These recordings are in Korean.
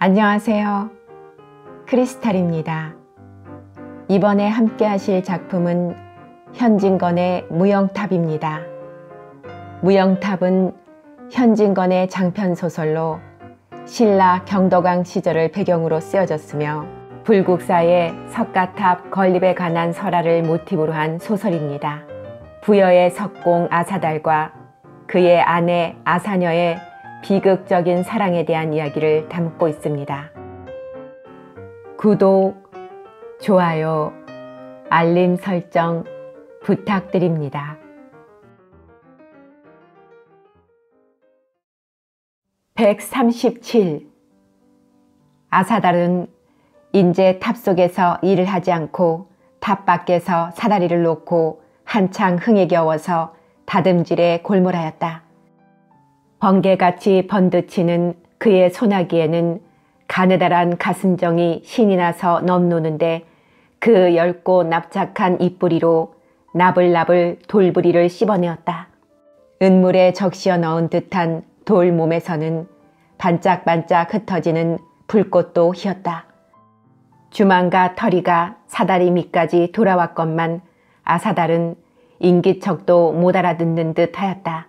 안녕하세요. 크리스탈입니다. 이번에 함께 하실 작품은 현진건의 무영탑입니다. 무영탑은 현진건의 장편소설로 신라 경덕왕 시절을 배경으로 쓰여졌으며 불국사의 석가탑 건립에 관한 설화를 모티브로 한 소설입니다. 부여의 석공 아사달과 그의 아내 아사녀의 비극적인 사랑에 대한 이야기를 담고 있습니다. 구독, 좋아요, 알림 설정 부탁드립니다. 137. 아사달은 인제 탑 속에서 일을 하지 않고 탑 밖에서 사다리를 놓고 한창 흥에 겨워서 다듬질에 골몰하였다. 번개같이 번드치는 그의 소나기에는 가느다란 가슴정이 신이 나서 넘노는데 그 엷고 납작한 입뿌리로 나불나불 돌부리를 씹어내었다. 은물에 적시어 넣은 듯한 돌 몸에서는 반짝반짝 흩어지는 불꽃도 휘었다. 주만과 털이가 사다리 밑까지 돌아왔건만 아사달은 인기척도 못 알아듣는 듯 하였다.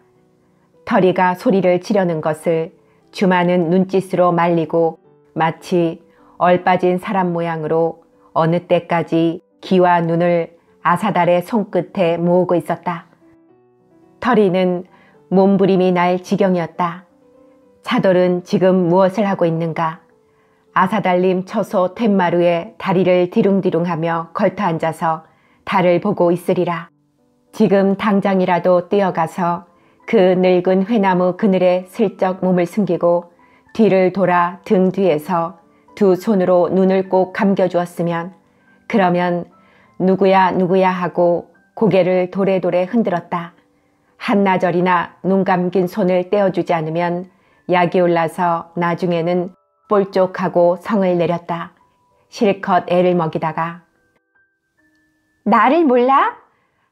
털이가 소리를 치려는 것을 주만은 눈짓으로 말리고 마치 얼빠진 사람 모양으로 어느 때까지 귀와 눈을 아사달의 손끝에 모으고 있었다. 털이는 몸부림이 날 지경이었다. 차돌은 지금 무엇을 하고 있는가? 아사달님 처소 툇마루에 다리를 디룽디룽하며 걸터앉아서 달을 보고 있으리라. 지금 당장이라도 뛰어가서 그 늙은 회나무 그늘에 슬쩍 몸을 숨기고 뒤를 돌아 등 뒤에서 두 손으로 눈을 꼭 감겨주었으면, 그러면 누구야 누구야 하고 고개를 도래도래 흔들었다. 한나절이나 눈 감긴 손을 떼어주지 않으면 약이 올라서 나중에는 볼쪽하고 성을 내렸다. 실컷 애를 먹이다가 나를 몰라?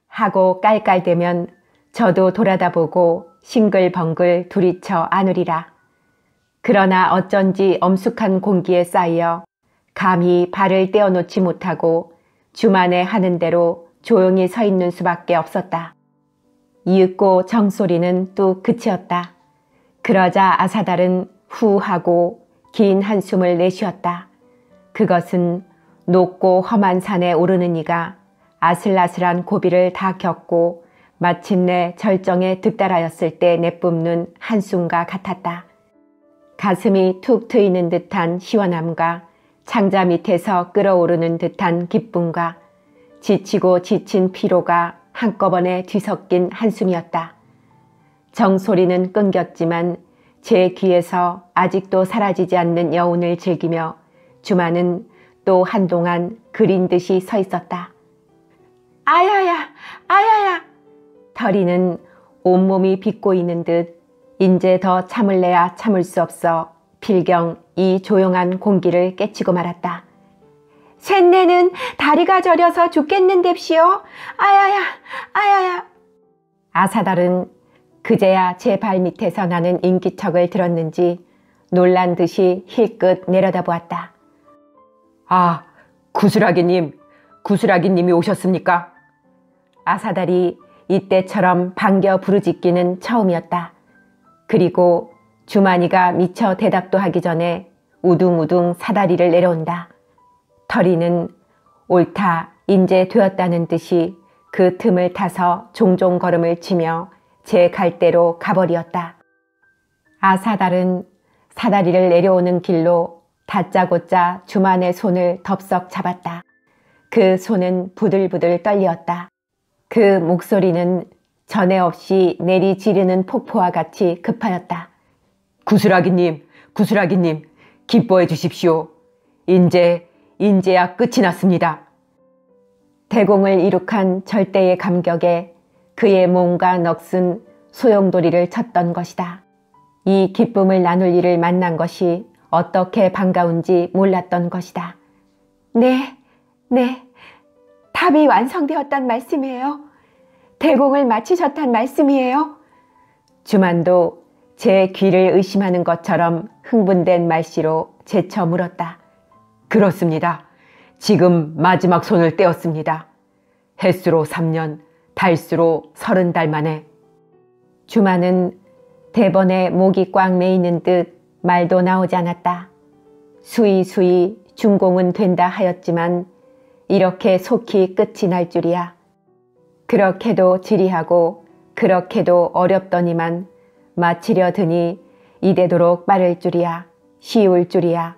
하고 깔깔대면 저도 돌아다 보고 싱글벙글 두리쳐 안으리라. 그러나 어쩐지 엄숙한 공기에 쌓여 감히 발을 떼어놓지 못하고 주만에 하는 대로 조용히 서 있는 수밖에 없었다. 이윽고 정소리는 뚝 그치었다. 그러자 아사달은 후 하고 긴 한숨을 내쉬었다. 그것은 높고 험한 산에 오르는 이가 아슬아슬한 고비를 다 겪고 마침내 절정에 득달하였을 때 내뿜는 한숨과 같았다. 가슴이 툭 트이는 듯한 시원함과 창자 밑에서 끓어오르는 듯한 기쁨과 지치고 지친 피로가 한꺼번에 뒤섞인 한숨이었다. 정소리는 끊겼지만 제 귀에서 아직도 사라지지 않는 여운을 즐기며 주만은 또 한동안 그린 듯이 서 있었다. 아야야, 아야야! 털이는 온몸이 빚고 있는 듯 인제 더 참을래야 참을 수 없어 필경 이 조용한 공기를 깨치고 말았다. 쇳내는 다리가 저려서 죽겠는뎁시오. 아야야, 아야야. 아사달은 그제야 제 발밑에서 나는 인기척을 들었는지 놀란 듯이 힐끗 내려다보았다. 아, 구슬아기님이 오셨습니까? 아사달이 이때처럼 반겨 부르짖기는 처음이었다. 그리고 주만이가 미처 대답도 하기 전에 우둥우둥 사다리를 내려온다. 털이는 옳다, 인제 되었다는 듯이 그 틈을 타서 종종 걸음을 치며 제 갈대로 가버리었다. 아사달은 사다리를 내려오는 길로 다짜고짜 주만의 손을 덥석 잡았다. 그 손은 부들부들 떨리었다. 그 목소리는 전에 없이 내리 지르는 폭포와 같이 급하였다. 구슬아기님, 기뻐해 주십시오. 인제야 끝이 났습니다. 대공을 이룩한 절대의 감격에 그의 몸과 넋은 소용돌이를 쳤던 것이다. 이 기쁨을 나눌 이를 만난 것이 어떻게 반가운지 몰랐던 것이다. 네, 탑이 완성되었단 말씀이에요. 대공을 마치셨단 말씀이에요. 주만도 제 귀를 의심하는 것처럼 흥분된 말씨로 제쳐 물었다. 그렇습니다. 지금 마지막 손을 떼었습니다. 햇수로 3년, 달수로 30달 만에. 주마는 대번에 목이 꽉 메이는 듯 말도 나오지 않았다. 수위수위 준공은 된다 하였지만 이렇게 속히 끝이 날 줄이야. 그렇게도 지리하고 그렇게도 어렵더니만 마치려 드니 이대도록 빠를 줄이야. 쉬울 줄이야.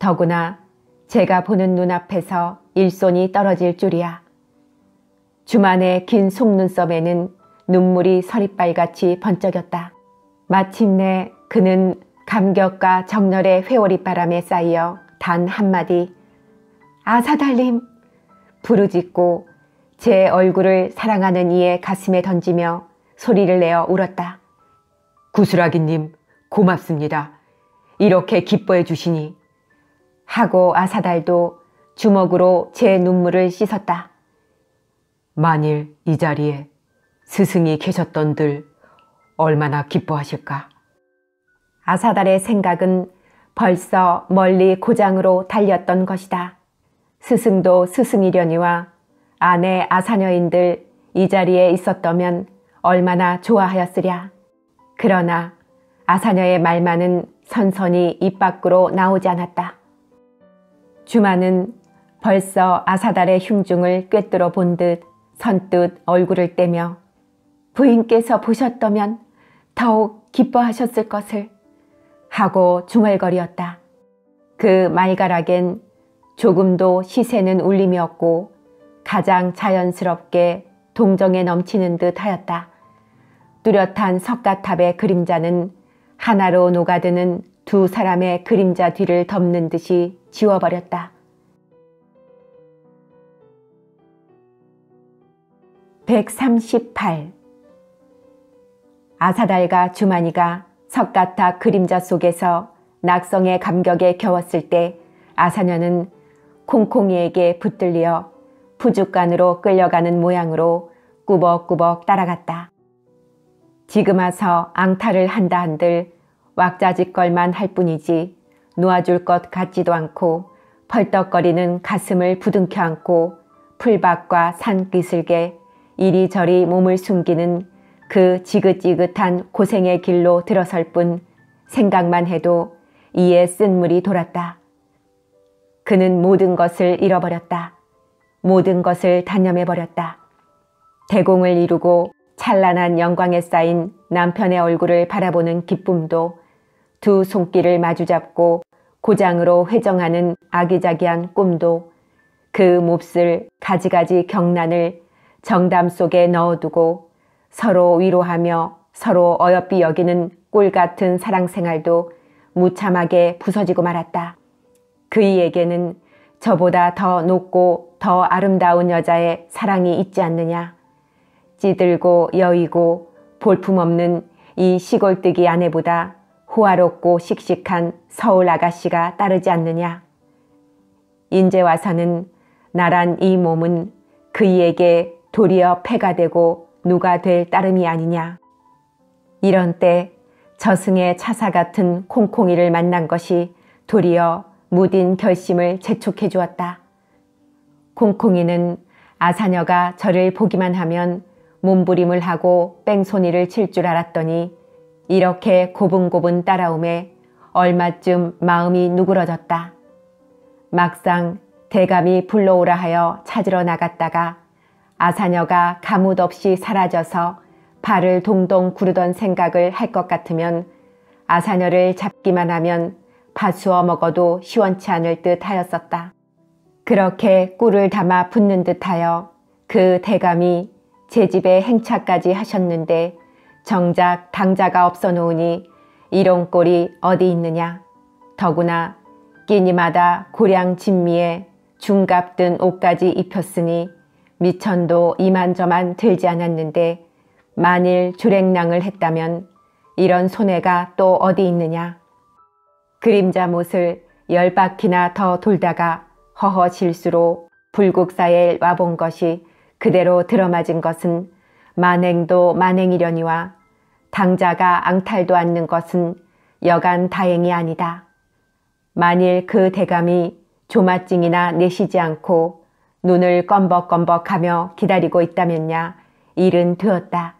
더구나 제가 보는 눈앞에서 일손이 떨어질 줄이야. 주만의 긴 속눈썹에는 눈물이 서리빨같이 번쩍였다. 마침내 그는 감격과 정열의 회오리바람에 쌓여 단 한마디 아사달님 부르짖고 제 얼굴을 사랑하는 이의 가슴에 던지며 소리를 내어 울었다. 구슬아기님 고맙습니다. 이렇게 기뻐해 주시니. 하고 아사달도 주먹으로 제 눈물을 씻었다. 만일 이 자리에 스승이 계셨던들 얼마나 기뻐하실까. 아사달의 생각은 벌써 멀리 고장으로 달렸던 것이다. 스승도 스승이려니와 아내 아사녀인들 이 자리에 있었다면 얼마나 좋아하였으랴. 그러나 아사녀의 말만은 선선히 입 밖으로 나오지 않았다. 주마는 벌써 아사달의 흉중을 꿰뚫어 본 듯 선뜻 얼굴을 떼며 부인께서 보셨다면 더욱 기뻐하셨을 것을 하고 중얼거리었다. 그 말가락엔 조금도 시새는 울림이 없고 가장 자연스럽게 동정에 넘치는 듯 하였다. 뚜렷한 석가탑의 그림자는 하나로 녹아드는 두 사람의 그림자 뒤를 덮는 듯이 지워버렸다. 138. 아사달과 주만이가 석가탑 그림자 속에서 낙성의 감격에 겨웠을 때 아사녀는 콩콩이에게 붙들려 푸죽간으로 끌려가는 모양으로 꾸벅꾸벅 따라갔다. 지금 와서 앙탈을 한다 한들 왁자지껄만 할 뿐이지 놓아줄 것 같지도 않고 펄떡거리는 가슴을 부둥켜 안고 풀밭과 산기슭에 이리저리 몸을 숨기는 그 지긋지긋한 고생의 길로 들어설 뿐 생각만 해도 이에 쓴물이 돌았다. 그는 모든 것을 잃어버렸다. 모든 것을 단념해버렸다. 대공을 이루고 찬란한 영광에 쌓인 남편의 얼굴을 바라보는 기쁨도 두 손길을 마주잡고 고장으로 회정하는 아기자기한 꿈도 그 몹쓸 가지가지 경난을 정담 속에 넣어두고 서로 위로하며 서로 어여삐 여기는 꿀같은 사랑생활도 무참하게 부서지고 말았다. 그이에게는 저보다 더 높고 더 아름다운 여자의 사랑이 있지 않느냐. 찌들고 여의고 볼품없는 이 시골뜨기 아내보다 호화롭고 씩씩한 서울 아가씨가 따르지 않느냐. 인제 와서는 나란 이 몸은 그이에게 도리어 패가 되고 누가 될 따름이 아니냐. 이런 때 저승의 차사 같은 콩콩이를 만난 것이 도리어 무딘 결심을 재촉해 주었다. 콩콩이는 아사녀가 저를 보기만 하면 몸부림을 하고 뺑소니를 칠 줄 알았더니 이렇게 고분고분 따라오매 얼마쯤 마음이 누그러졌다. 막상 대감이 불러오라 하여 찾으러 나갔다가 아사녀가 가뭇 없이 사라져서 발을 동동 구르던 생각을 할 것 같으면 아사녀를 잡기만 하면 파수어 먹어도 시원치 않을 듯 하였었다. 그렇게 꿀을 담아 붓는 듯하여 그 대감이 제 집에 행차까지 하셨는데 정작 당자가 없어 놓으니 이런 꼴이 어디 있느냐. 더구나 끼니마다 고량 진미에 중갑 든 옷까지 입혔으니 미천도 이만저만 들지 않았는데 만일 주랭랑을 했다면 이런 손해가 또 어디 있느냐. 그림자 못을 10바퀴나 더 돌다가 허허 실수로 불국사에 와본 것이 그대로 들어맞은 것은 만행도 만행이려니와 당자가 앙탈도 않는 것은 여간 다행이 아니다. 만일 그 대감이 조마증이나 내쉬지 않고 눈을 껌벅껌벅하며 기다리고 있다면야 일은 되었다.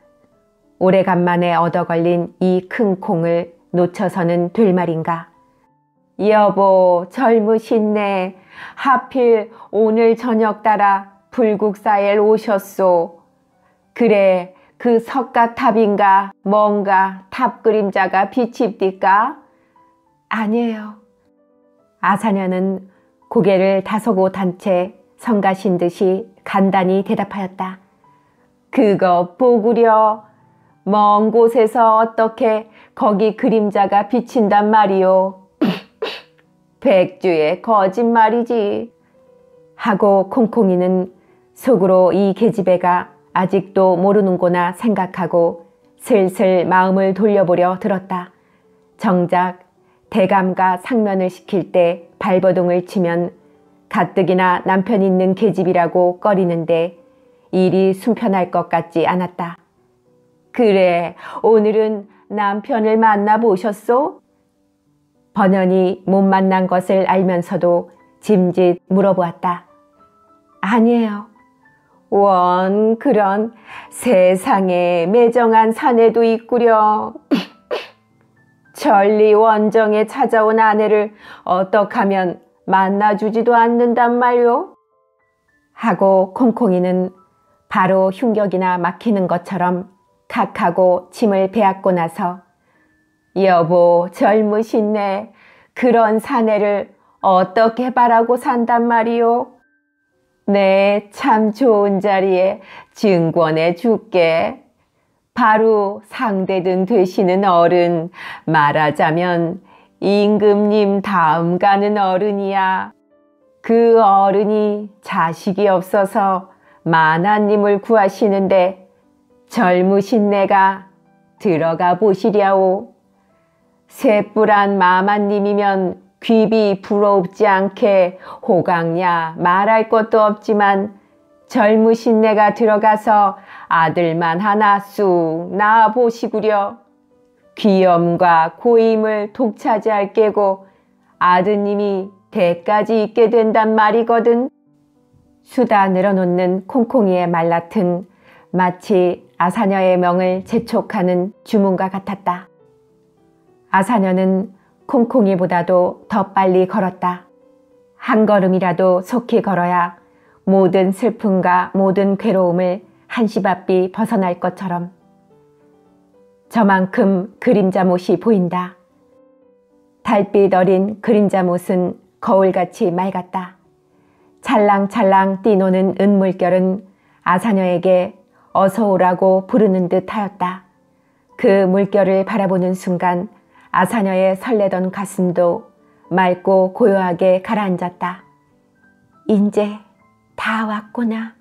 오래간만에 얻어 걸린 이 큰 콩을 놓쳐서는 될 말인가. 여보, 젊으신네. 하필 오늘 저녁 따라 불국사에 오셨소. 그래, 그 석가탑인가 뭔가 탑 그림자가 비칩디까? 아니에요. 아사녀는 고개를 다소곳 한 채 성가신 듯이 간단히 대답하였다. 그거 보구려. 먼 곳에서 어떻게 거기 그림자가 비친단 말이오. 백주의 거짓말이지. 하고 콩콩이는 속으로 이 계집애가 아직도 모르는구나 생각하고 슬슬 마음을 돌려보려 들었다. 정작 대감과 상면을 시킬 때 발버둥을 치면 가뜩이나 남편 있는 계집이라고 꺼리는데 일이 숨편할 것 같지 않았다. 그래, 오늘은 남편을 만나보셨소? 번연이 못 만난 것을 알면서도 짐짓 물어보았다. 아니에요. 원, 그런 세상에 매정한 사내도 있구려. 천리 원정에 찾아온 아내를 어떡하면 만나주지도 않는단 말요? 하고 콩콩이는 바로 흉격이나 막히는 것처럼 칵하고 침을 베앗고 나서 여보, 젊으신네. 그런 사내를 어떻게 바라고 산단 말이오? 네, 참 좋은 자리에 증권해 줄게. 바로 상대등 되시는 어른, 말하자면 임금님 다음 가는 어른이야. 그 어른이 자식이 없어서 만화님을 구하시는데 젊으신 내가 들어가 보시랴오. 셋불한 마마님이면 귀비 부러웁지 않게 호강야 말할 것도 없지만 젊으신 내가 들어가서 아들만 하나 쑥 낳아 보시구려. 귀염과 고임을 독차지할 게고 아드님이 대까지 있게 된단 말이거든. 수다 늘어놓는 콩콩이의 말라튼 마치 아사녀의 명을 재촉하는 주문과 같았다. 아사녀는 콩콩이보다도 더 빨리 걸었다. 한 걸음이라도 속히 걸어야 모든 슬픔과 모든 괴로움을 한시바삐 벗어날 것처럼. 저만큼 그림자못이 보인다. 달빛 어린 그림자못은 거울같이 맑았다. 찰랑찰랑 뛰노는 은물결은 아사녀에게 어서 오라고 부르는 듯 하였다. 그 물결을 바라보는 순간 아사녀의 설레던 가슴도 맑고 고요하게 가라앉았다. 인제 다 왔구나.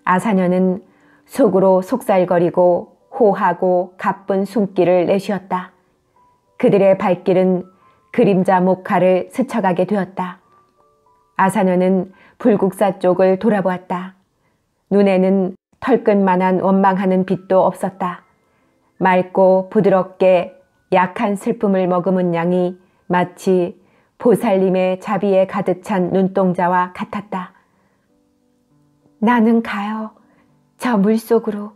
아사녀는 속으로 속살거리고 호하고 가쁜 숨길을 내쉬었다. 그들의 발길은 그림자 목화를 스쳐가게 되었다. 아사녀는 불국사 쪽을 돌아보았다. 눈에는 털끝만한 원망하는 빛도 없었다. 맑고 부드럽게 약한 슬픔을 머금은 양이 마치 보살님의 자비에 가득 찬 눈동자와 같았다. 나는 가요. 저 물속으로.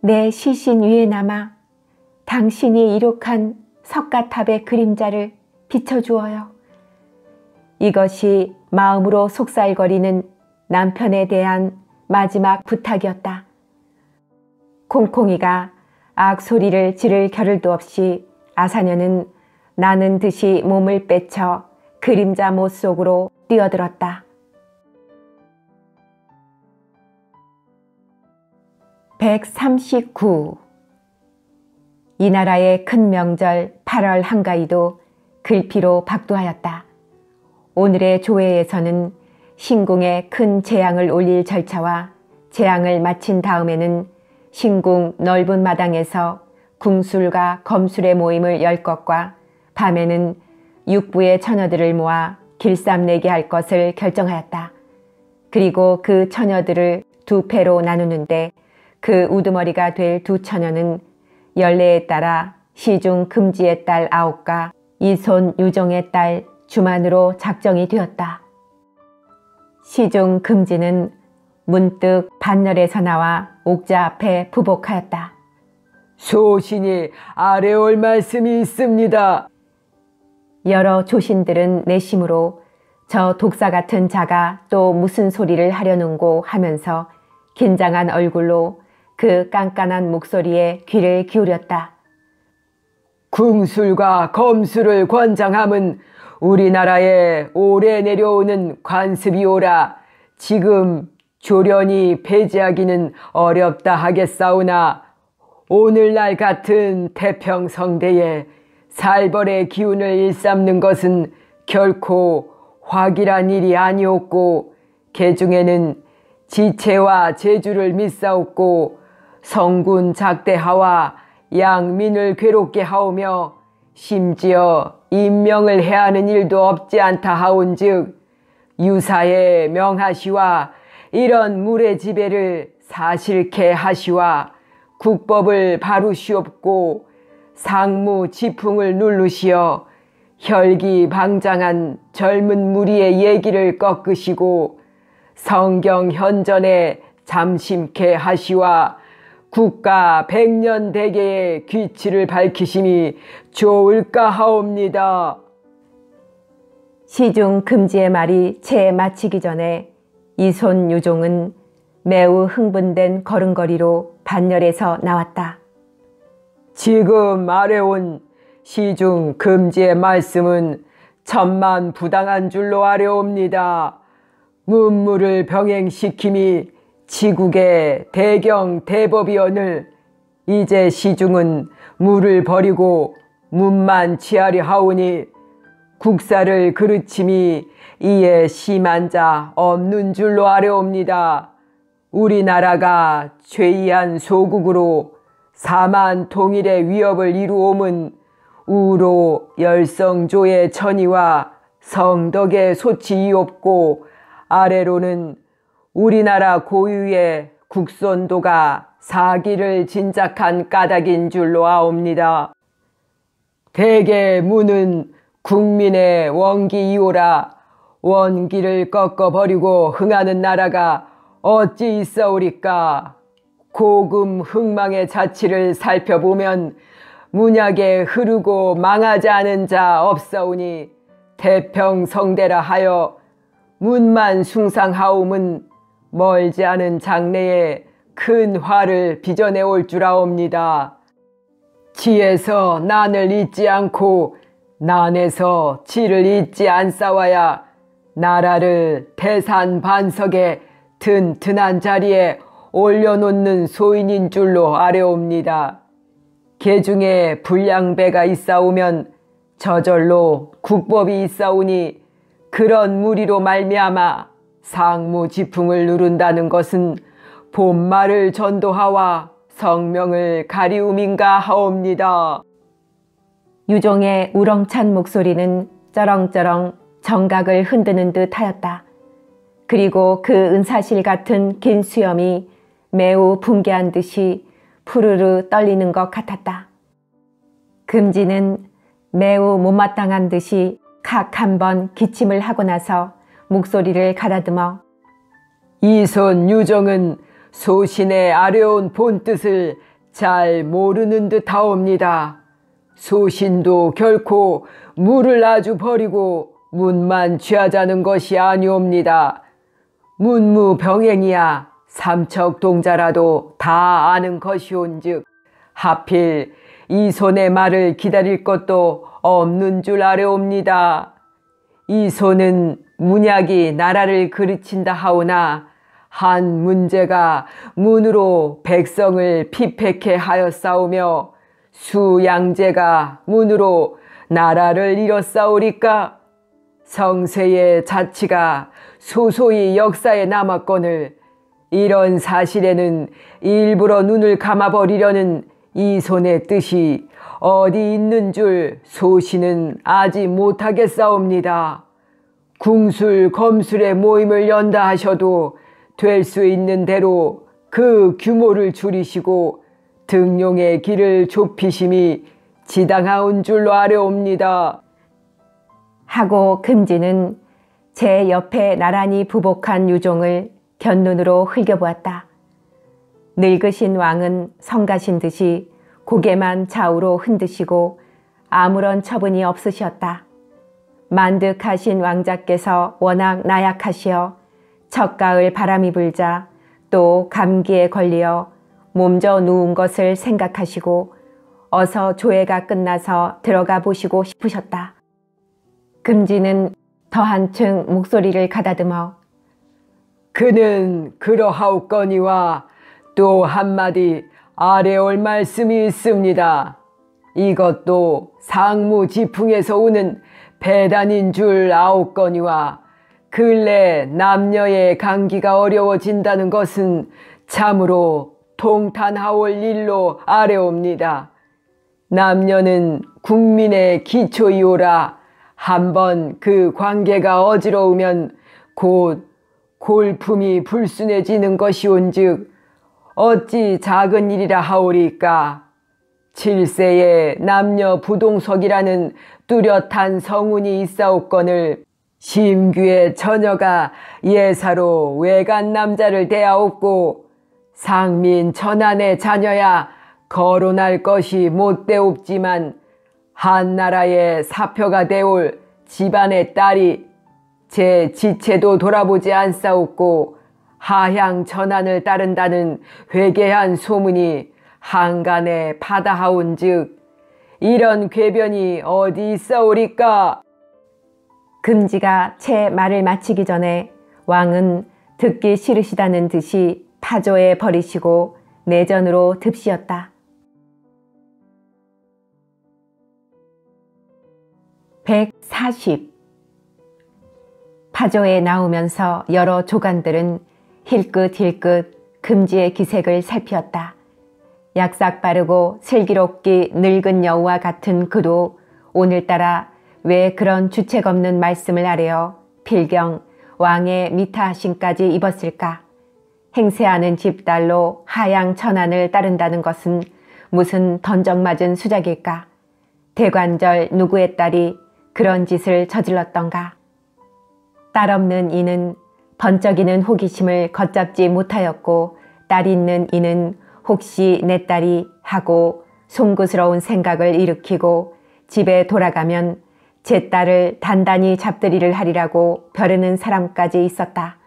내 시신 위에 남아 당신이 이룩한 석가탑의 그림자를 비춰주어요. 이것이 마음으로 속살거리는 남편에 대한 마지막 부탁이었다. 콩콩이가 악소리를 지를 겨를도 없이 아사녀는 나는 듯이 몸을 빼쳐 그림자 못 속으로 뛰어들었다. 139. 이 나라의 큰 명절 8월 한가위도 글피로 박두하였다. 오늘의 조회에서는 신궁에 큰 재앙을 올릴 절차와 재앙을 마친 다음에는 신궁 넓은 마당에서 궁술과 검술의 모임을 열 것과 밤에는 육부의 처녀들을 모아 길쌈내기 할 것을 결정하였다. 그리고 그 처녀들을 두 패로 나누는데 그 우두머리가 될 두 처녀는 연례에 따라 시중 금지의 딸 9과 이손 유종의 딸 주만으로 작정이 되었다. 시중 금지는 문득 반열에서 나와 옥자 앞에 부복하였다. 소신이 아뢰올 말씀이 있습니다. 여러 조신들은 내심으로 저 독사 같은 자가 또 무슨 소리를 하려는고 하면서 긴장한 얼굴로 그 깐깐한 목소리에 귀를 기울였다. 궁술과 검술을 권장함은 우리나라에 오래 내려오는 관습이오라. 지금 조련이 폐지하기는 어렵다 하겠사오나 오늘날 같은 태평성대에 살벌의 기운을 일삼는 것은 결코 확일한 일이 아니었고, 개중에는 지체와 재주를 믿사옵고 성군 작대하와 양민을 괴롭게 하오며 심지어 임명을 해야 하는 일도 없지 않다 하온즉 유사의 명하시와 이런 물의 지배를 사실케 하시와 국법을 바루시옵고 상무 지풍을 누르시어 혈기방장한 젊은 무리의 얘기를 꺾으시고 성경 현전에 잠심케 하시와 국가 백년 대계의 귀치를 밝히심이 좋을까 하옵니다. 시중 금지의 말이 채 마치기 전에 이손 유종은 매우 흥분된 걸음걸이로 반열에서 나왔다. 지금 말해온 시중 금지의 말씀은 천만 부당한 줄로 아뢰옵니다. 문무를 병행시킴이 지국의 대경 대법이오늘 이제 시중은 무를 버리고 문만 취하려 하오니 국사를 그르침이 이에 심한 자 없는 줄로 아뢰옵니다. 우리나라가 죄이한 소국으로 사만 통일의 위협을 이루옴은 우로 열성조의 천의와 성덕의 소치이옵고 아래로는 우리나라 고유의 국선도가 사기를 진작한 까닭인 줄로 아옵니다. 대개 무는 국민의 원기이오라. 원기를 꺾어버리고 흥하는 나라가 어찌 있사오리까. 고금 흥망의 자치를 살펴보면 문약에 흐르고 망하지 않은 자 없사오니 태평성대라 하여 문만 숭상하옴은 멀지 않은 장래에 큰 화를 빚어내 올 줄 아옵니다. 지에서 난을 잊지 않고 난에서 지를 잊지 않사와야 나라를 태산반석의 튼튼한 자리에 올려놓는 소인인 줄로 아뢰옵니다. 개중에 불량배가 있사오면 저절로 국법이 있사오니 그런 무리로 말미암아 상무지풍을 누른다는 것은 본말을 전도하와 성명을 가리움인가 하옵니다. 유종의 우렁찬 목소리는 쩌렁쩌렁 정각을 흔드는 듯 하였다. 그리고 그 은사실 같은 긴 수염이 매우 붕괴한 듯이 푸르르 떨리는 것 같았다. 금지는 매우 못마땅한 듯이 칵 한 번 기침을 하고 나서 목소리를 가다듬어 이손 유정은 소신의 아뢰온 본뜻을 잘 모르는 듯 하옵니다. 소신도 결코 무를 아주 버리고 문만 취하자는 것이 아니옵니다. 문무병행이야 삼척동자라도 다 아는 것이온즉 하필 이손의 말을 기다릴 것도 없는 줄 아뢰옵니다. 이손은 문약이 나라를 그르친다 하오나 한 문제가 문으로 백성을 피폐케 하였사오며 수양제가 문으로 나라를 잃었사오리까. 성세의 자치가 소소히 역사에 남았거늘 이런 사실에는 일부러 눈을 감아버리려는 이손의 뜻이 어디 있는 줄 소신은 아지 못하겠사옵니다. 궁술 검술의 모임을 연다 하셔도 될 수 있는 대로 그 규모를 줄이시고 등용의 길을 좁히심이 지당하온 줄로 아뢰옵니다. 하고 금지는 제 옆에 나란히 부복한 유종을 곁눈으로 흘겨보았다. 늙으신 왕은 성가신 듯이 고개만 좌우로 흔드시고 아무런 처분이 없으셨다. 만득하신 왕자께서 워낙 나약하시어 척가을 바람이 불자 또 감기에 걸리어 몸져 누운 것을 생각하시고 어서 조회가 끝나서 들어가 보시고 싶으셨다. 금지는 더 한층 목소리를 가다듬어 그는 그러하옵거니와 또 한마디 아뢰올 말씀이 있습니다. 이것도 상무지풍에서 오는 배단인 줄 아옵거니와 근래 남녀의 관계가 어려워진다는 것은 참으로 통탄하올 일로 아뢰옵니다. 남녀는 국민의 기초이오라. 한번 그 관계가 어지러우면 곧 골품이 불순해지는 것이온즉 어찌 작은 일이라 하오리까. 7세에 남녀 부동석이라는 뚜렷한 성운이 있사옵거늘 심규의 처녀가 예사로 외간 남자를 대하옵고 상민 천한의 자녀야 거론할 것이 못되옵지만 한나라의 사표가 되올 집안의 딸이 제 지체도 돌아보지 않사옵고 하향 전환을 따른다는 회개한 소문이 한간에 파다하온즉 이런 궤변이 어디 있사오리까. 금지가 채 말을 마치기 전에 왕은 듣기 싫으시다는 듯이 파조에 버리시고 내전으로 듭시었다. 140. 파조에 나오면서 여러 조간들은 힐끗힐끗 금지의 기색을 살피었다. 약삭 빠르고 슬기롭기 늙은 여우와 같은 그도 오늘따라 왜 그런 주책 없는 말씀을 아뢰어 필경 왕의 미타하심까지 입었을까? 행세하는 집딸로 하양 천안을 따른다는 것은 무슨 던정맞은 수작일까? 대관절 누구의 딸이 그런 짓을 저질렀던가? 딸 없는 이는 번쩍이는 호기심을 걷잡지 못하였고 딸 있는 이는 혹시 내 딸이 하고 송구스러운 생각을 일으키고 집에 돌아가면 제 딸을 단단히 잡들이를 하리라고 벼르는 사람까지 있었다.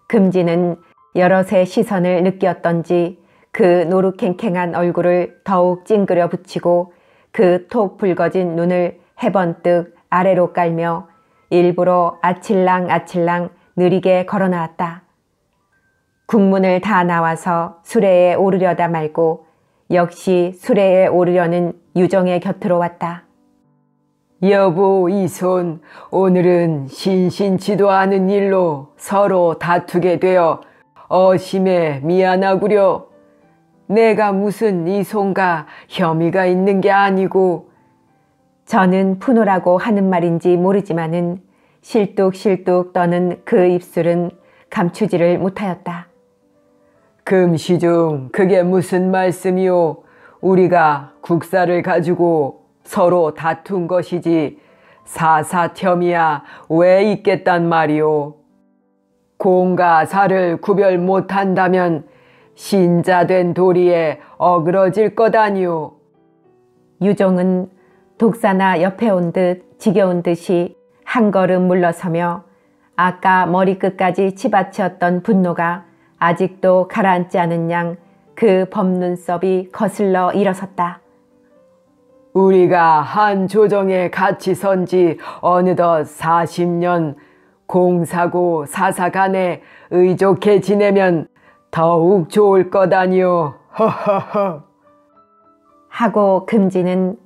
금지는 여럿의 시선을 느꼈던지 그 노릇캥캥한 얼굴을 더욱 찡그려 붙이고 그 톡 붉어진 눈을 해번뜩 아래로 깔며 일부러 아칠랑 느리게 걸어나왔다. 국문을 다 나와서 수레에 오르려다 말고 역시 수레에 오르려는 유정의 곁으로 왔다. 여보 이손, 오늘은 신신치도 않은 일로 서로 다투게 되어 어심에 미안하구려. 내가 무슨 이손과 혐의가 있는 게 아니고. 저는 푸노라고 하는 말인지 모르지만은 실뚝실뚝 떠는 그 입술은 감추지를 못하였다. 금시중 그게 무슨 말씀이오. 우리가 국사를 가지고 서로 다툰 것이지 사사겸이야 왜 있겠단 말이오. 공과 사를 구별 못한다면 신자된 도리에 어그러질 거다니오. 유종은 독사나 옆에 온 듯 지겨운 듯이 한 걸음 물러서며 아까 머리끝까지 치받쳤던 분노가 아직도 가라앉지 않은 양 그 법눈썹이 거슬러 일어섰다. 우리가 한 조정에 같이 선 지 어느덧 40년, 공사고 사사 간에 의족해 지내면 더욱 좋을 거다니요. 허허허. 하고 금지는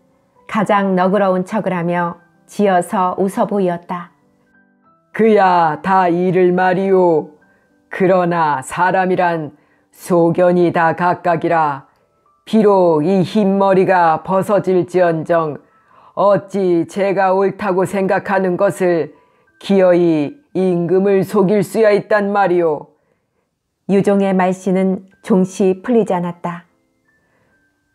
가장 너그러운 척을 하며 지어서 웃어 보이었다. 그야 다 이를 말이오. 그러나 사람이란 소견이 다 각각이라. 비록 이 흰머리가 벗어질지언정 어찌 제가 옳다고 생각하는 것을 기어이 임금을 속일 수야 있단 말이오. 유종의 말씨는 종시 풀리지 않았다.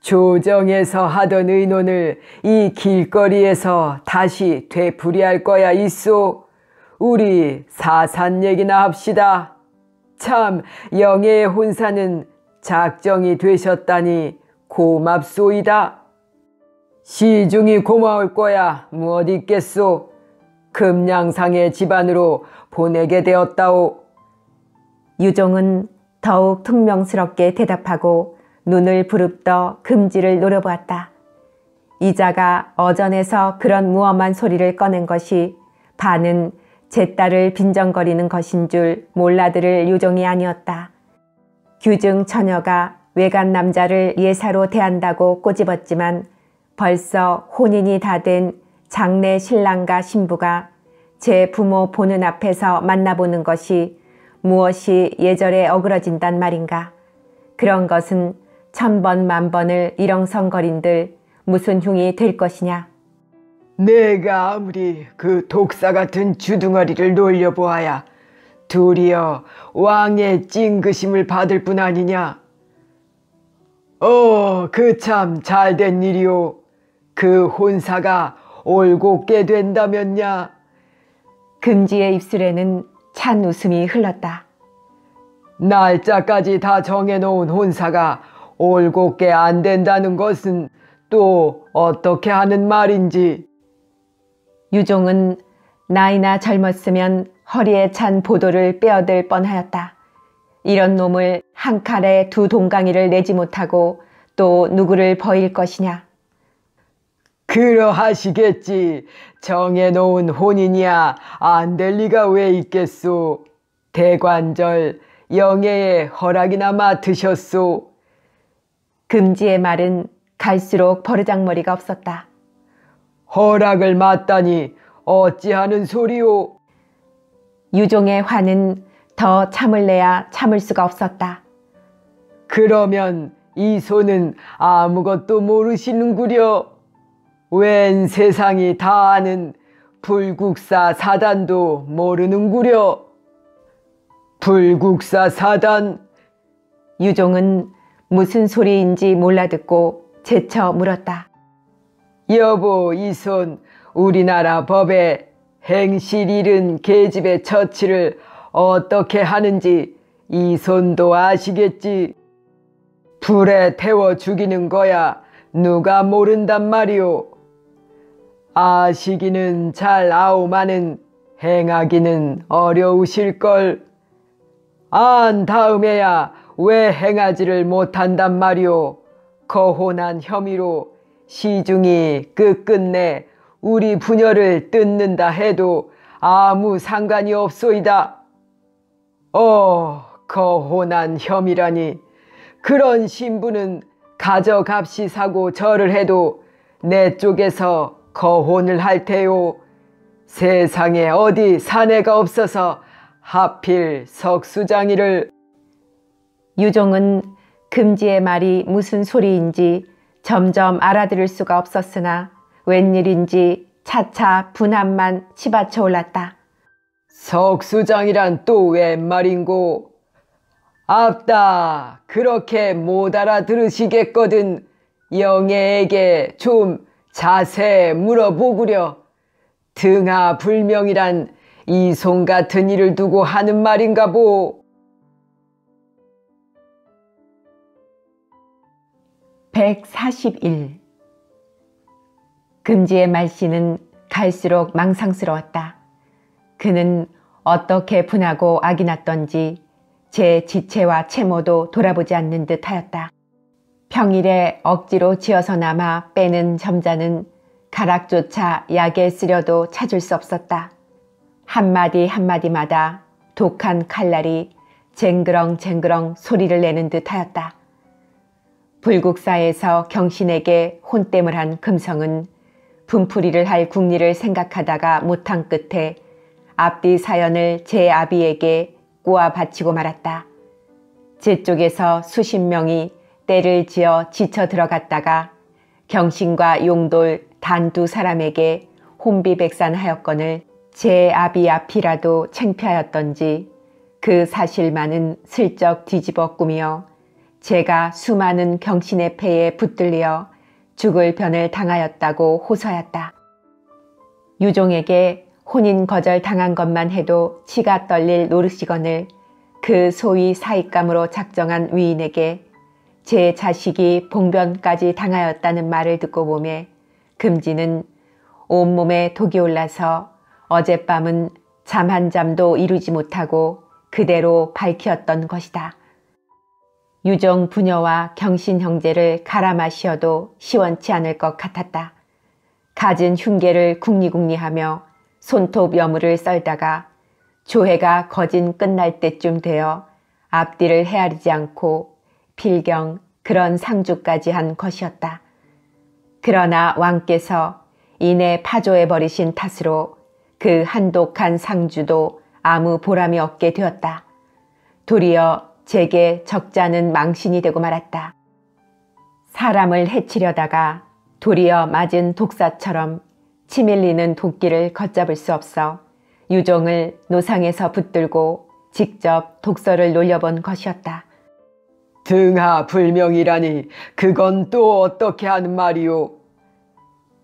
조정에서 하던 의논을 이 길거리에서 다시 되풀이할 거야 있소. 우리 사산 얘기나 합시다. 참 영예의 혼사는 작정이 되셨다니 고맙소이다. 시중이 고마울 거야 무엇 있겠소. 금양상의 집안으로 보내게 되었다오. 유종은 더욱 퉁명스럽게 대답하고 눈을 부릅떠 금지를 노려보았다. 이자가 어전에서 그런 무엄한 소리를 꺼낸 것이 반은 제 딸을 빈정거리는 것인 줄 몰라들을 유종이 아니었다. 규증 처녀가 외간 남자를 예사로 대한다고 꼬집었지만 벌써 혼인이 다 된 장래 신랑과 신부가 제 부모 보는 앞에서 만나보는 것이 무엇이 예절에 어그러진단 말인가. 그런 것은 천번 만번을 일렁성거린들 무슨 흉이 될 것이냐. 내가 아무리 그 독사 같은 주둥아리를 놀려보아야 도리어 왕의 찡그심을 받을 뿐 아니냐. 그 참 잘된 일이오. 그 혼사가 올곧게 된다면야. 금지의 입술에는 찬 웃음이 흘렀다. 날짜까지 다 정해놓은 혼사가 올곧게 안 된다는 것은 또 어떻게 하는 말인지. 유종은 나이나 젊었으면 허리에 찬 보도를 빼어들 뻔하였다. 이런 놈을 한 칼에 두 동강이를 내지 못하고 또 누구를 버릴 것이냐. 그러하시겠지. 정해놓은 혼인이야 안 될 리가 왜 있겠소. 대관절 영예의 허락이나 맡으셨소. 금지의 말은 갈수록 버르장머리가 없었다. 허락을 맡다니 어찌하는 소리오. 유종의 화는 더 참을 내야 참을 수가 없었다. 그러면 이 손은 아무것도 모르시는구려. 웬 세상이 다 아는 불국사 사단도 모르는구려. 불국사 사단. 유종은 무슨 소리인지 몰라듣고 재쳐 물었다. 여보, 이 손 우리나라 법에 행실 잃은 계집의 처치를 어떻게 하는지 이 손도 아시겠지. 불에 태워 죽이는 거야 누가 모른단 말이오. 아시기는 잘 아오마는 행하기는 어려우실걸. 안 다음에야 왜 행하지를 못한단 말이오. 거혼한 혐의로 시중이 끝끝내 우리 부녀를 뜯는다 해도 아무 상관이 없소이다. 거혼한 혐의라니. 그런 신부는 가져갑시사고 절을 해도 내 쪽에서 거혼을 할 테요. 세상에 어디 사내가 없어서 하필 석수장이를. 유종은 금지의 말이 무슨 소리인지 점점 알아들을 수가 없었으나 웬일인지 차차 분함만 치받쳐 올랐다. 석수장이란 또 웬 말인고. 앞다 그렇게 못 알아들으시겠거든 영예에게 좀 자세히 물어보구려. 등하불명이란 이 손 같은 일을 두고 하는 말인가 보. 141. 금지의 말씨는 갈수록 망상스러웠다. 그는 어떻게 분하고 악이 났던지 제 지체와 채모도 돌아보지 않는 듯 하였다. 평일에 억지로 지어서나마 빼는 점자는 가락조차 약에 쓰려도 찾을 수 없었다. 한마디 한마디마다 독한 칼날이 쟁그렁쟁그렁 소리를 내는 듯 하였다. 불국사에서 경신에게 혼땜을 한 금성은 분풀이를 할 국리를 생각하다가 못한 끝에 앞뒤 사연을 제 아비에게 꼬아 바치고 말았다. 제 쪽에서 수십 명이 때를 지어 지쳐 들어갔다가 경신과 용돌 단 두 사람에게 혼비백산하였거늘 제 아비 앞이라도 창피하였던지 그 사실만은 슬쩍 뒤집어 꾸며 제가 수많은 경신의 패에 붙들려 죽을 변을 당하였다고 호소하였다. 유종에게 혼인 거절 당한 것만 해도 치가 떨릴 노릇이거늘 그 소위 사익감으로 작정한 위인에게 제 자식이 봉변까지 당하였다는 말을 듣고 보매 금지는 온몸에 독이 올라서 어젯밤은 잠 한 잠도 이루지 못하고 그대로 밝히었던 것이다. 유종 부녀와 경신 형제를 갈아 마시어도 시원치 않을 것 같았다. 갖은 흉계를 궁리궁리하며 손톱 여물을 썰다가 조회가 거진 끝날 때쯤 되어 앞뒤를 헤아리지 않고 필경 그런 상주까지 한 것이었다. 그러나 왕께서 이내 파조해버리신 탓으로 그 한독한 상주도 아무 보람이 없게 되었다. 도리어 제게 적잖은 망신이 되고 말았다. 사람을 해치려다가 도리어 맞은 독사처럼 치밀리는 도끼를 걷잡을 수 없어 유종을 노상에서 붙들고 직접 독서를 놀려본 것이었다. 등하불명이라니 그건 또 어떻게 하는 말이오?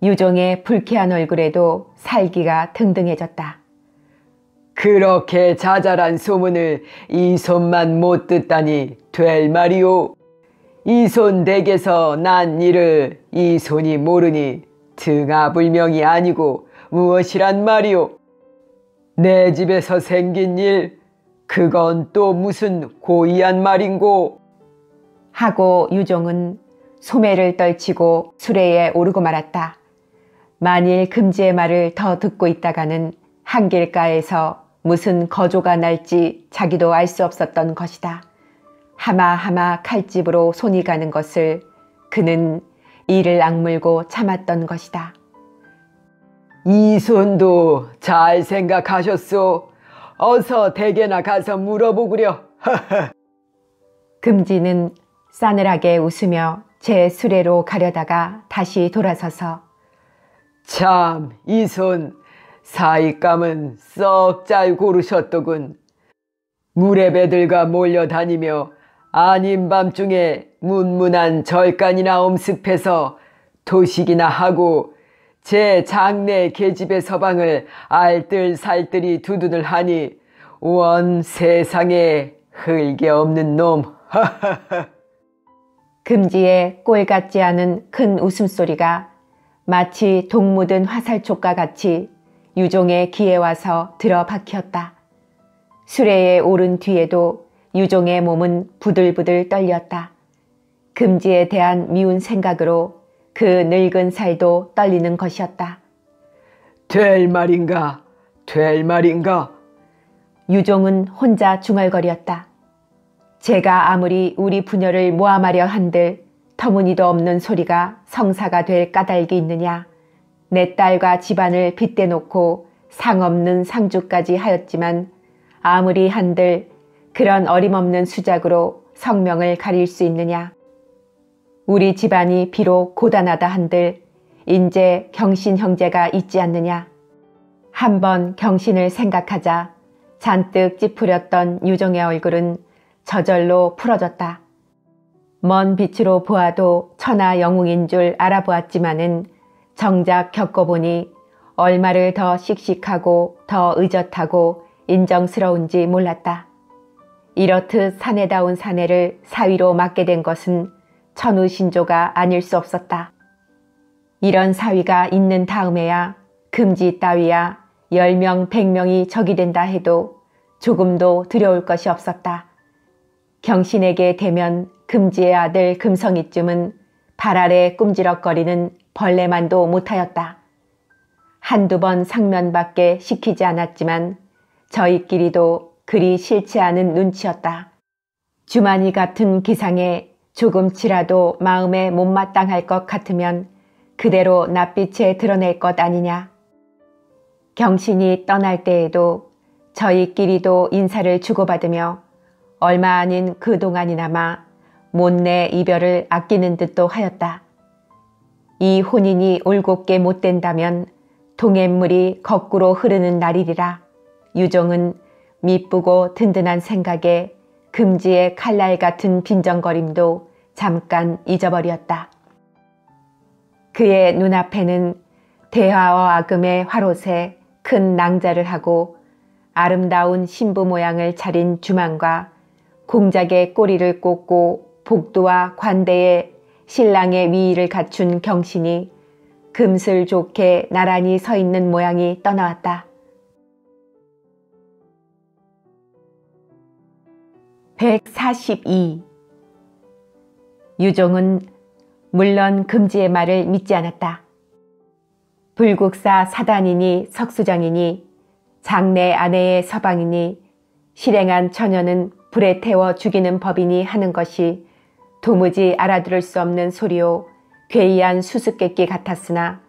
유종의 불쾌한 얼굴에도 살기가 등등해졌다. 그렇게 자잘한 소문을 이 손만 못 듣다니 될 말이오. 이 손 댁에서 난 일을 이 손이 모르니 등하불명이 아니고 무엇이란 말이오. 내 집에서 생긴 일 그건 또 무슨 고의한 말인고. 하고 유종은 소매를 떨치고 수레에 오르고 말았다. 만일 금지의 말을 더 듣고 있다가는 한길가에서 무슨 거조가 날지 자기도 알 수 없었던 것이다. 하마하마 칼집으로 손이 가는 것을 그는 이를 악물고 참았던 것이다. 이 손도 잘 생각하셨소. 어서 댁에나 가서 물어보구려. 금지는 싸늘하게 웃으며 제 수레로 가려다가 다시 돌아서서 참, 이 손 사익감은 썩 잘 고르셨더군. 무례배들과 몰려다니며 아닌 밤중에 문문한 절간이나 엄습해서 도식이나 하고 제 장내 계집의 서방을 알뜰살뜰히 두둔을 하니 원 세상에 흙이 없는 놈. 금지의 꼴 같지 않은 큰 웃음소리가 마치 독 묻은 화살촉과 같이 유종의 귀에 와서 들어박혔다. 수레에 오른 뒤에도 유종의 몸은 부들부들 떨렸다. 금지에 대한 미운 생각으로 그 늙은 살도 떨리는 것이었다. 될 말인가? 될 말인가? 유종은 혼자 중얼거렸다. 제가 아무리 우리 부녀를 모함하려 한들 터무니도 없는 소리가 성사가 될 까닭이 있느냐. 내 딸과 집안을 빗대놓고 상없는 상주까지 하였지만 아무리 한들 그런 어림없는 수작으로 성명을 가릴 수 있느냐. 우리 집안이 비록 고단하다 한들 인제 경신 형제가 있지 않느냐. 한번 경신을 생각하자 잔뜩 찌푸렸던 유종의 얼굴은 저절로 풀어졌다. 먼 빛으로 보아도 천하 영웅인 줄 알아보았지만은 정작 겪어보니 얼마를 더 씩씩하고 더 의젓하고 인정스러운지 몰랐다. 이렇듯 사내다운 사내를 사위로 맡게 된 것은 천우신조가 아닐 수 없었다. 이런 사위가 있는 다음에야 금지 따위야 10명 100명이 적이 된다 해도 조금도 두려울 것이 없었다. 경신에게 대면 금지의 아들 금성이쯤은 발 아래 꿈지럭거리는 벌레만도 못하였다. 한두 번 상면밖에 시키지 않았지만 저희끼리도 그리 싫지 않은 눈치였다. 주만이 같은 기상에 조금치라도 마음에 못마땅할 것 같으면 그대로 낯빛에 드러낼 것 아니냐. 경신이 떠날 때에도 저희끼리도 인사를 주고받으며 얼마 아닌 그동안이나마 못내 이별을 아끼는 듯도 하였다. 이 혼인이 올곧게 못된다면 동해물이 거꾸로 흐르는 날이리라. 유종은 미쁘고 든든한 생각에 금지의 칼날 같은 빈정거림도 잠깐 잊어버렸다. 그의 눈앞에는 대화와 아금의 화롯에 큰 낭자를 하고 아름다운 신부 모양을 차린 주망과 공작의 꼬리를 꽂고 복도와 관대에 신랑의 위의를 갖춘 경신이 금슬 좋게 나란히 서 있는 모양이 떠나왔다. 142. 유종은 물론 금지의 말을 믿지 않았다. 불국사 사단이니 석수장이니 장내 아내의 서방이니 실행한 처녀는 불에 태워 죽이는 법이니 하는 것이 도무지 알아들을 수 없는 소리요 괴이한 수수께끼 같았으나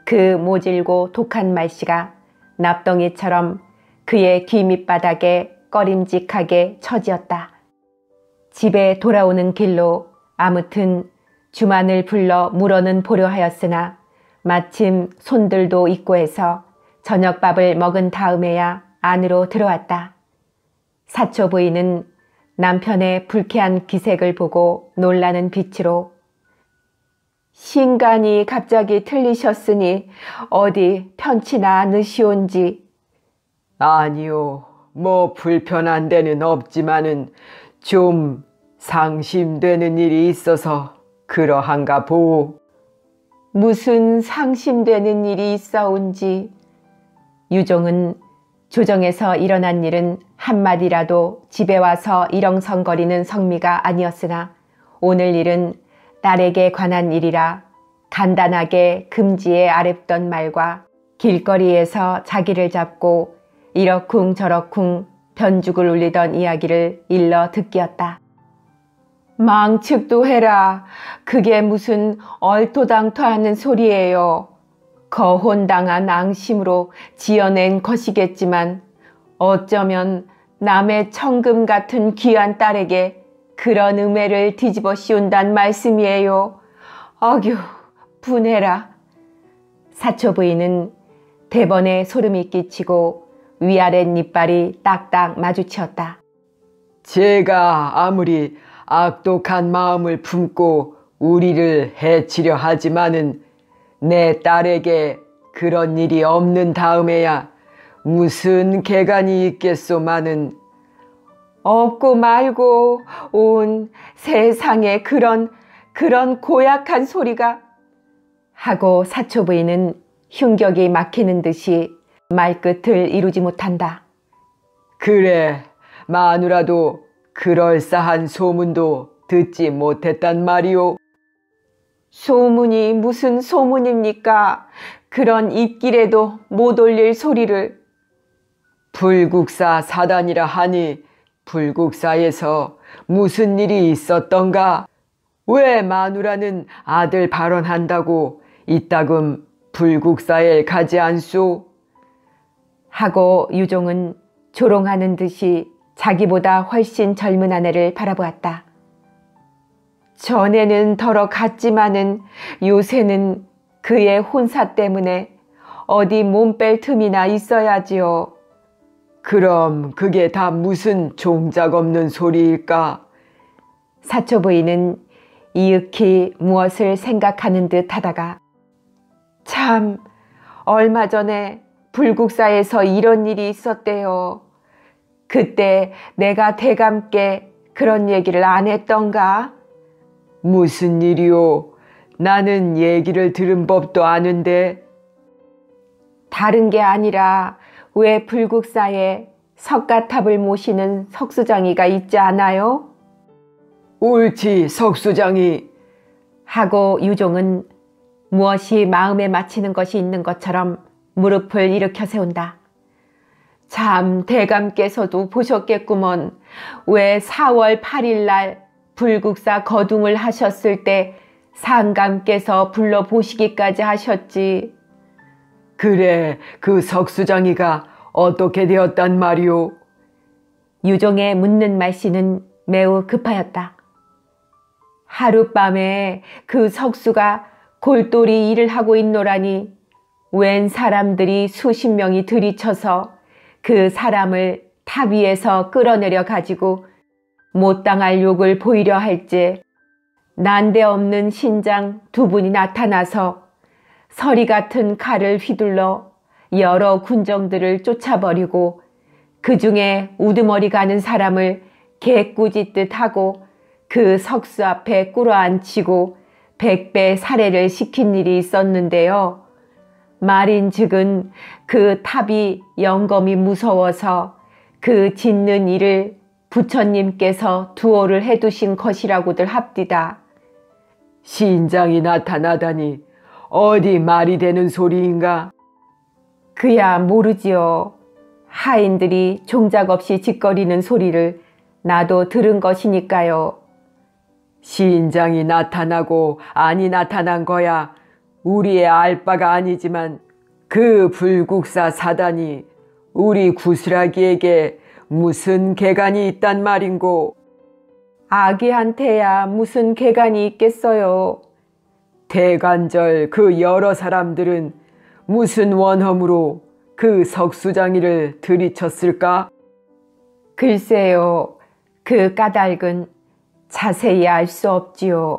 그 모질고 독한 말씨가 납덩이처럼 그의 귀 밑바닥에 꺼림직하게 처지었다. 집에 돌아오는 길로 아무튼 주만을 불러 물어는 보려 하였으나 마침 손들도 있고 해서 저녁밥을 먹은 다음에야 안으로 들어왔다. 사초 부인은 남편의 불쾌한 기색을 보고 놀라는 빛으로 신간이 갑자기 틀리셨으니 어디 편치나 느시온지. 아니요, 뭐 불편한 데는 없지만은 좀 상심되는 일이 있어서 그러한가 보오. 무슨 상심되는 일이 있사온지. 유종은 조정에서 일어난 일은 한마디라도 집에 와서 일렁성거리는 성미가 아니었으나 오늘 일은 딸에게 관한 일이라 간단하게 금지에 아랩던 말과 길거리에서 자기를 잡고 이러쿵 저러쿵 변죽을 울리던 이야기를 일러 듣기였다. 망측도 해라. 그게 무슨 얼토당토하는 소리예요. 거혼당한 앙심으로 지어낸 것이겠지만 어쩌면 남의 청금 같은 귀한 딸에게 그런 음해를 뒤집어 씌운단 말씀이에요. 어휴, 분해라. 사초 부인은 대번에 소름이 끼치고 위아랫 이빨이 딱딱 마주치었다. 제가 아무리 악독한 마음을 품고 우리를 해치려 하지만은 내 딸에게 그런 일이 없는 다음에야 무슨 개간이 있겠소마는. 없고 말고 온 세상에 그런 고약한 소리가. 하고 사초 부인은 흉격이 막히는 듯이 말끝을 이루지 못한다. 그래, 마누라도 그럴싸한 소문도 듣지 못했단 말이오. 소문이 무슨 소문입니까? 그런 입길에도 못 올릴 소리를. 불국사 사단이라 하니 불국사에서 무슨 일이 있었던가? 왜 마누라는 아들 발언한다고 이따금 불국사에 가지 않소? 하고 유종은 조롱하는 듯이 자기보다 훨씬 젊은 아내를 바라보았다. 전에는 더러 갔지만은 요새는 그의 혼사 때문에 어디 몸 뺄 틈이나 있어야지요. 그럼 그게 다 무슨 종작 없는 소리일까? 사초 부인은 이윽히 무엇을 생각하는 듯 하다가 참, 얼마 전에 불국사에서 이런 일이 있었대요. 그때 내가 대감께 그런 얘기를 안 했던가? 무슨 일이오? 나는 얘기를 들은 법도 아는데. 다른 게 아니라 왜 불국사에 석가탑을 모시는 석수장이가 있지 않아요? 옳지, 석수장이. 하고 유종은 무엇이 마음에 맞히는 것이 있는 것처럼 무릎을 일으켜 세운다. 참, 대감께서도 보셨겠구먼. 왜 4월 8일 날 불국사 거둥을 하셨을 때 상감께서 불러보시기까지 하셨지. 그래, 그 석수장이가 어떻게 되었단 말이오? 유종의 묻는 말씨는 매우 급하였다. 하룻밤에 그 석수가 골똘히 일을 하고 있노라니 웬 사람들이 수십 명이 들이쳐서 그 사람을 탑 위에서 끌어내려 가지고 못 당할 욕을 보이려 할지 난데없는 신장 두 분이 나타나서 서리 같은 칼을 휘둘러 여러 군정들을 쫓아버리고 그 중에 우두머리 가는 사람을 개꾸짖듯 하고 그 석수 앞에 꿇어앉히고 100배 살해를 시킨 일이 있었는데요. 말인즉은 그 탑이 영검이 무서워서 그 짓는 일을 부처님께서 두어를 해두신 것이라고들 합디다. 신장이 나타나다니 어디 말이 되는 소리인가? 그야 모르지요. 하인들이 종작없이 짓거리는 소리를 나도 들은 것이니까요. 신장이 나타나고 아니 나타난 거야 우리의 알 바가 아니지만 그 불국사 사단이 우리 구스라기에게 무슨 개간이 있단 말인고. 아기한테야 무슨 개간이 있겠어요. 대관절 그 여러 사람들은 무슨 원험으로 그 석수장이를 들이쳤을까? 글쎄요. 그 까닭은 자세히 알 수 없지요.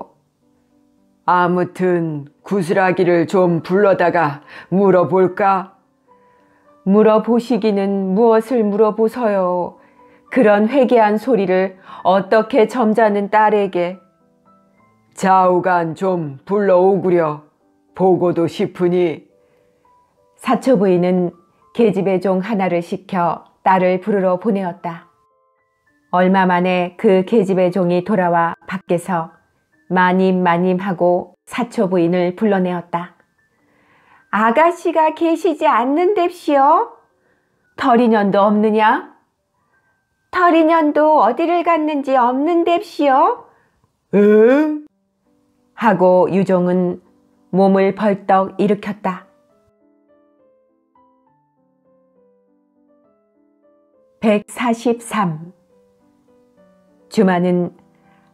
아무튼 구스라기를 좀 불러다가 물어볼까? 물어보시기는 무엇을 물어보서요. 그런 회개한 소리를 어떻게 점잖은 딸에게. 좌우간 좀 불러오구려 보고도 싶으니. 사초부인은 계집애 종 하나를 시켜 딸을 부르러 보내었다. 얼마 만에 그 계집애 종이 돌아와 밖에서 마님하고 사초부인을 불러내었다. 아가씨가 계시지 않는뎁시오? 털이년도 없느냐? 털이년도 어디를 갔는지 없는뎁시오? 응? 하고 유종은 몸을 벌떡 일으켰다. 143. 주마는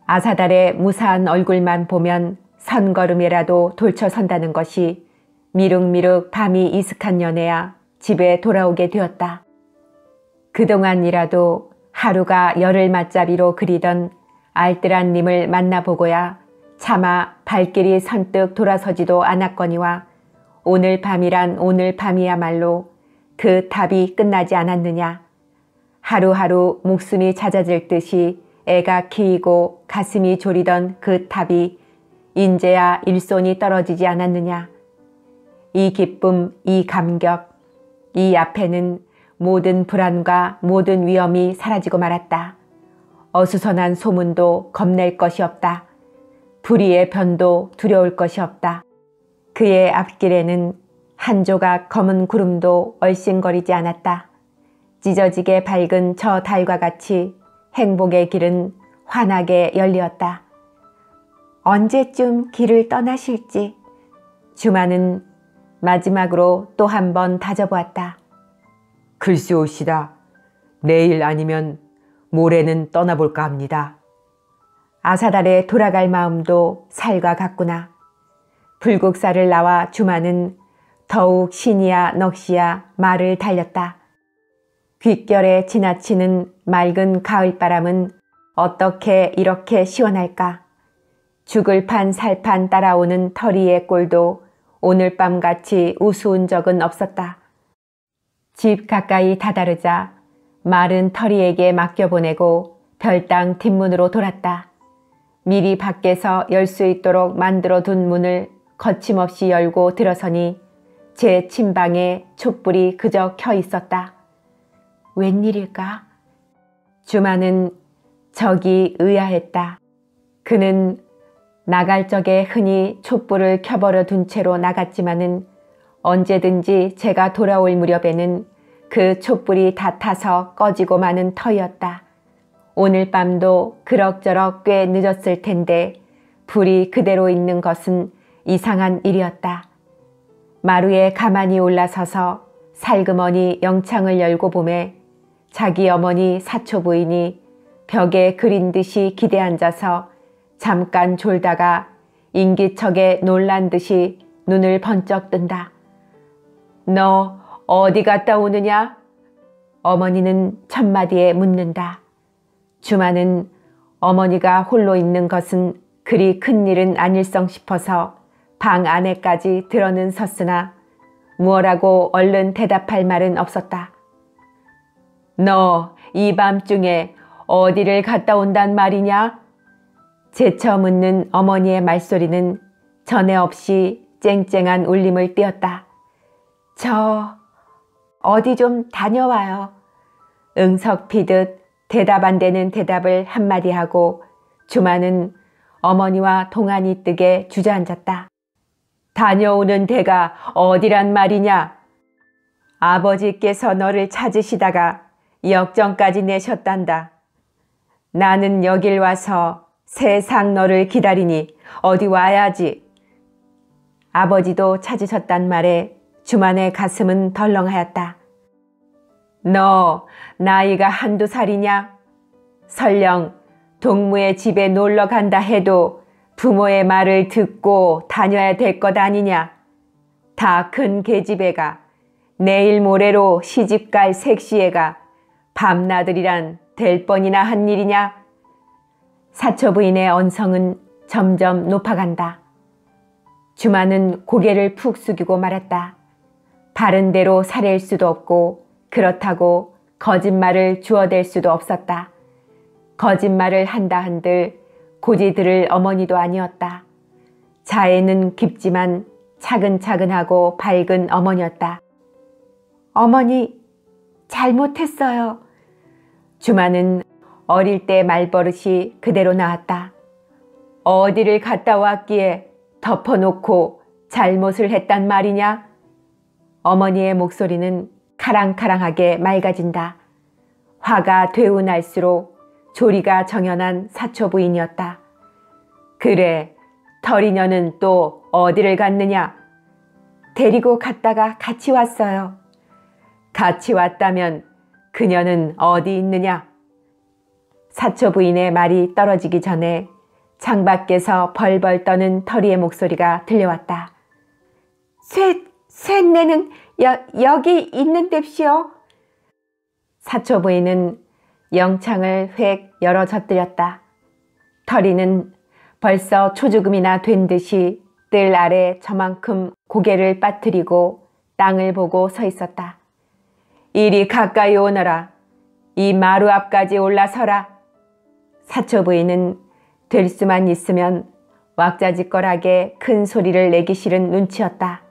아사달의 무사한 얼굴만 보면 선걸음이라도 돌쳐선다는 것이 미륵미륵 밤이 이슥한 연애야 집에 돌아오게 되었다. 그동안이라도 하루가 열흘 맞잡이로 그리던 알뜰한 님을 만나보고야 차마 발길이 선뜻 돌아서지도 않았거니와 오늘 밤이란 오늘 밤이야말로 그 탑이 끝나지 않았느냐. 하루하루 목숨이 잦아질 듯이 애가 키이고 가슴이 졸이던 그 탑이 인제야 일손이 떨어지지 않았느냐. 이 기쁨, 이 감격, 이 앞에는 모든 불안과 모든 위험이 사라지고 말았다. 어수선한 소문도 겁낼 것이 없다. 불의의 변도 두려울 것이 없다. 그의 앞길에는 한 조각 검은 구름도 얼씬거리지 않았다. 찢어지게 밝은 저 달과 같이 행복의 길은 환하게 열리었다. 언제쯤 길을 떠나실지 주마는 마지막으로 또 한 번 다져보았다. 글쎄오시다. 내일 아니면 모레는 떠나볼까 합니다. 아사달에 돌아갈 마음도 살과 같구나. 불국사를 나와 주마는 더욱 신이야 넋이야 말을 달렸다. 귓결에 지나치는 맑은 가을바람은 어떻게 이렇게 시원할까? 죽을 판 살판 따라오는 터리의 꼴도 오늘 밤같이 우스운 적은 없었다. 집 가까이 다다르자 말은 터리에게 맡겨보내고 별당 뒷문으로 돌았다. 미리 밖에서 열 수 있도록 만들어둔 문을 거침없이 열고 들어서니 제 침방에 촛불이 그저 켜 있었다. 웬일일까? 주마는 적이 의아했다. 그는 나갈 적에 흔히 촛불을 켜버려 둔 채로 나갔지만은 언제든지 제가 돌아올 무렵에는 그 촛불이 다 타서 꺼지고 마는 터였다. 오늘 밤도 그럭저럭 꽤 늦었을 텐데 불이 그대로 있는 것은 이상한 일이었다. 마루에 가만히 올라서서 살그머니 영창을 열고 보매 자기 어머니 사초부인이 벽에 그린 듯이 기대앉아서 잠깐 졸다가 인기척에 놀란 듯이 눈을 번쩍 뜬다. 너 어디 갔다 오느냐? 어머니는 첫마디에 묻는다. 주마는 어머니가 홀로 있는 것은 그리 큰 일은 아닐성 싶어서 방 안에까지 들어는 섰으나 무엇라고 얼른 대답할 말은 없었다. 너 이 밤중에 어디를 갔다 온단 말이냐? 재쳐 묻는 어머니의 말소리는 전에 없이 쨍쨍한 울림을 띄었다. 저 어디 좀 다녀와요. 응석피듯 대답 안 되는 대답을 한마디 하고 주마는 어머니와 동안이 뜨게 주저앉았다. 다녀오는 데가 어디란 말이냐? 아버지께서 너를 찾으시다가 역정까지 내셨단다. 나는 여길 와서 세상 너를 기다리니 어디 와야지. 아버지도 찾으셨단 말에 주만의 가슴은 덜렁하였다. 너 나이가 한두 살이냐? 설령 동무의 집에 놀러 간다 해도 부모의 말을 듣고 다녀야 될 것 아니냐? 다 큰 계집애가 내일 모레로 시집갈 색시애가 밤나들이란 될 뻔이나 한 일이냐? 사초부인의 언성은 점점 높아간다. 주마는 고개를 푹 숙이고 말했다. 바른 대로 살해일 수도 없고 그렇다고 거짓말을 주워댈 수도 없었다. 거짓말을 한다 한들 고지 들을 어머니도 아니었다. 자애는 깊지만 차근차근하고 밝은 어머니였다. 어머니, 잘못했어요. 주마는 어릴 때 말버릇이 그대로 나왔다. 어디를 갔다 왔기에 덮어놓고 잘못을 했단 말이냐? 어머니의 목소리는 카랑카랑하게 맑아진다. 화가 되운날수록 조리가 정연한 사초부인이었다. 그래, 터리녀는 또 어디를 갔느냐? 데리고 갔다가 같이 왔어요. 같이 왔다면 그녀는 어디 있느냐? 사초부인의 말이 떨어지기 전에 창밖에서 벌벌 떠는 터리의 목소리가 들려왔다. 쇠내는 여기 있는 뎁시오. 사초부인은 영창을 획 열어 젖들였다. 터리는 벌써 초죽음이나 된 듯이 뜰 아래 저만큼 고개를 빠뜨리고 땅을 보고 서 있었다. 이리 가까이 오너라. 이 마루 앞까지 올라서라. 사초부인은 될 수만 있으면 왁자지껄하게 큰 소리를 내기 싫은 눈치였다.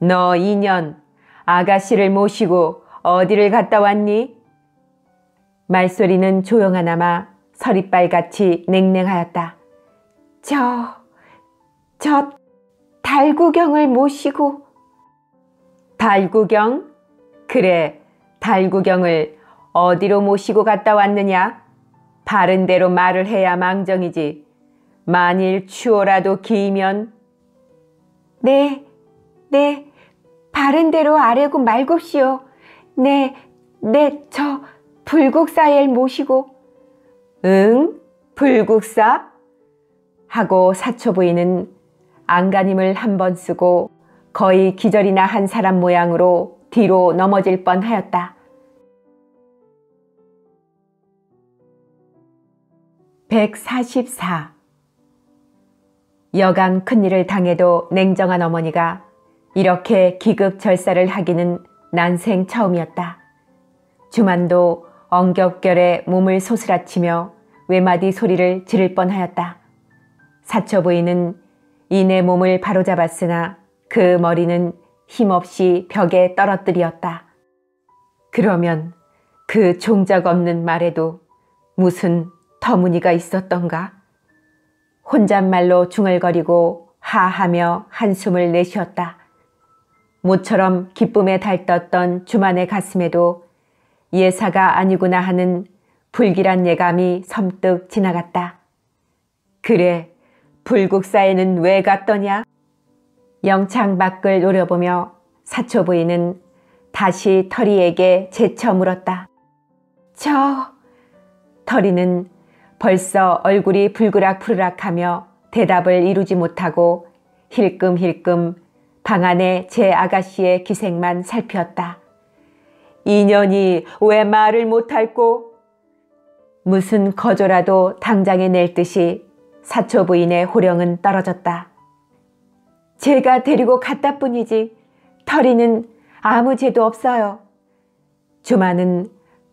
너 이년 아가씨를 모시고 어디를 갔다 왔니? 말소리는 조용하나마 서리빨같이 냉랭하였다. 저 달구경을 모시고. 달구경? 그래, 달구경을 어디로 모시고 갔다 왔느냐? 바른 대로 말을 해야 망정이지. 만일 추호라도 기이면. 네, 바른 대로 아뢰고 말곱시오. 네, 저 불국사엘 모시고. 응? 불국사? 하고 사초부인은 안간힘을 한 번 쓰고 거의 기절이나 한 사람 모양으로 뒤로 넘어질 뻔하였다. 144. 여간 큰일을 당해도 냉정한 어머니가 이렇게 기급절사를 하기는 난생 처음이었다. 주만도 엉겹결에 몸을 소스라치며 외마디 소리를 지를 뻔하였다. 사초부인은 이내 몸을 바로잡았으나 그 머리는 힘없이 벽에 떨어뜨렸다. 그러면 그 종작 없는 말에도 무슨 터무니가 있었던가? 혼잣말로 중얼거리고 하하며 한숨을 내쉬었다. 모처럼 기쁨에 달떴던 주만의 가슴에도 예사가 아니구나 하는 불길한 예감이 섬뜩 지나갔다. 그래, 불국사에는 왜 갔더냐? 영창 밖을 노려보며 사초부인은 다시 터리에게 재쳐 물었다. 터리는 벌써 얼굴이 불그락푸르락하며 대답을 이루지 못하고 힐끔힐끔 방 안에 제 아가씨의 기색만 살피었다. 인연이 왜 말을 못할꼬? 무슨 거조라도 당장에 낼 듯이 사초 부인의 호령은 떨어졌다. 제가 데리고 갔다 뿐이지 터리는 아무 죄도 없어요. 주마는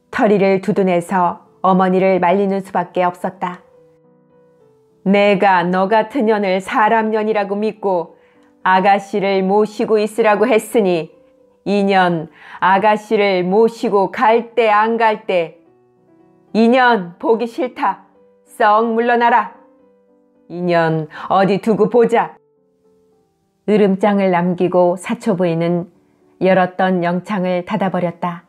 터리를 두둔해서 어머니를 말리는 수밖에 없었다. 내가 너 같은 년을 사람 년이라고 믿고 아가씨를 모시고 있으라고 했으니 이 년 아가씨를 모시고 갈 때 안 갈 때 이 년 보기 싫다. 썩 물러나라. 이 년 어디 두고 보자. 으름장을 남기고 사초 부인은 열었던 영창을 닫아버렸다.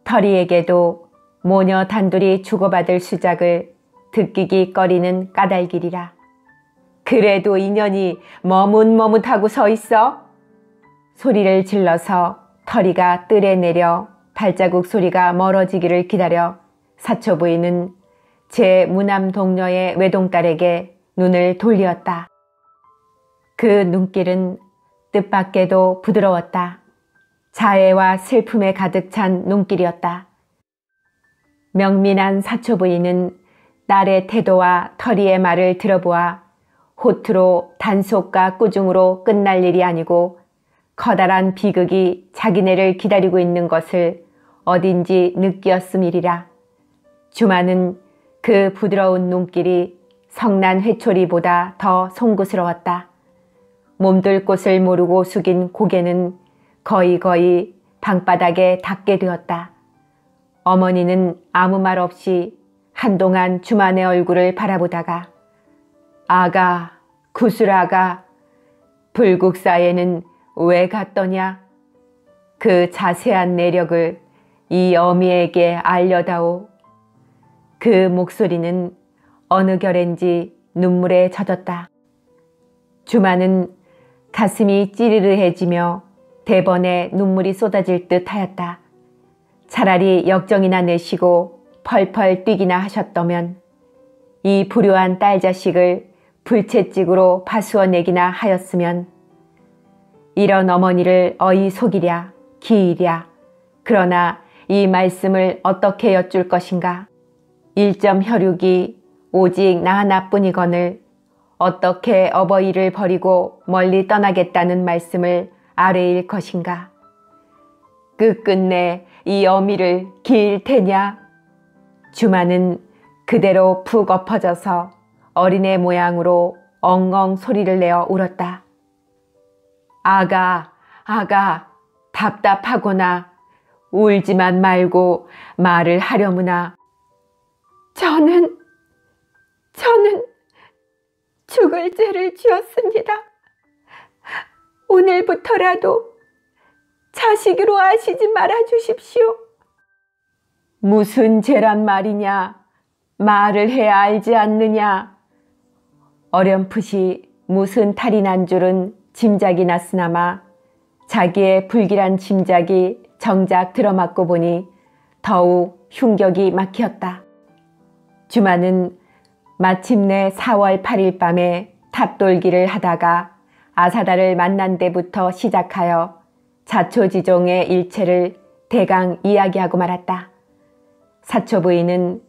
터리에게도 모녀 단둘이 주고받을 수작을 듣기기 꺼리는 까닭이리라. 그래도 인연이 머뭇머뭇하고 서 있어? 소리를 질러서 터리가 뜰에 내려 발자국 소리가 멀어지기를 기다려 사초 부인은 제 무남 동료의 외동딸에게 눈을 돌리었다. 그 눈길은 뜻밖에도 부드러웠다. 자애와 슬픔에 가득 찬 눈길이었다. 명민한 사초 부인은 딸의 태도와 터리의 말을 들어보아 호투로 단속과 꾸중으로 끝날 일이 아니고 커다란 비극이 자기네를 기다리고 있는 것을 어딘지 느끼었음이리라. 주마는 그 부드러운 눈길이 성난 회초리보다 더 송구스러웠다. 몸둘 곳을 모르고 숙인 고개는 거의 방바닥에 닿게 되었다. 어머니는 아무 말 없이 한동안 주만의 얼굴을 바라보다가 아가, 구슬아가, 불국사에는 왜 갔더냐? 그 자세한 내력을 이 어미에게 알려다오. 그 목소리는 어느 결엔지 눈물에 젖었다. 주만은 가슴이 찌르르해지며 대번에 눈물이 쏟아질 듯 하였다. 차라리 역정이나 내시고 펄펄 뛰기나 하셨더면 이 불효한 딸 자식을 불채찍으로 파수어내기나 하였으면 이런 어머니를 어이 속이랴 기이랴. 그러나 이 말씀을 어떻게 여쭐 것인가. 일점 혈육이 오직 나 하나뿐이거늘 어떻게 어버이를 버리고 멀리 떠나겠다는 말씀을 아뢰일 것인가. 끝끝내 이 어미를 기일 테냐. 주마는 그대로 푹 엎어져서 어린애 모양으로 엉엉 소리를 내어 울었다. 아가, 아가, 답답하구나. 울지만 말고 말을 하려무나. 저는 죽을 죄를 지었습니다. 오늘부터라도 자식으로 아시지 말아 주십시오. 무슨 죄란 말이냐. 말을 해야 알지 않느냐. 어렴풋이 무슨 탈이 난 줄은 짐작이 났으나마 자기의 불길한 짐작이 정작 들어맞고 보니 더욱 흉격이 막혔다. 주마는 마침내 4월 8일 밤에 탑돌기를 하다가 아사다를 만난 데부터 시작하여 자초지종의 일체를 대강 이야기하고 말았다. 사초 부인은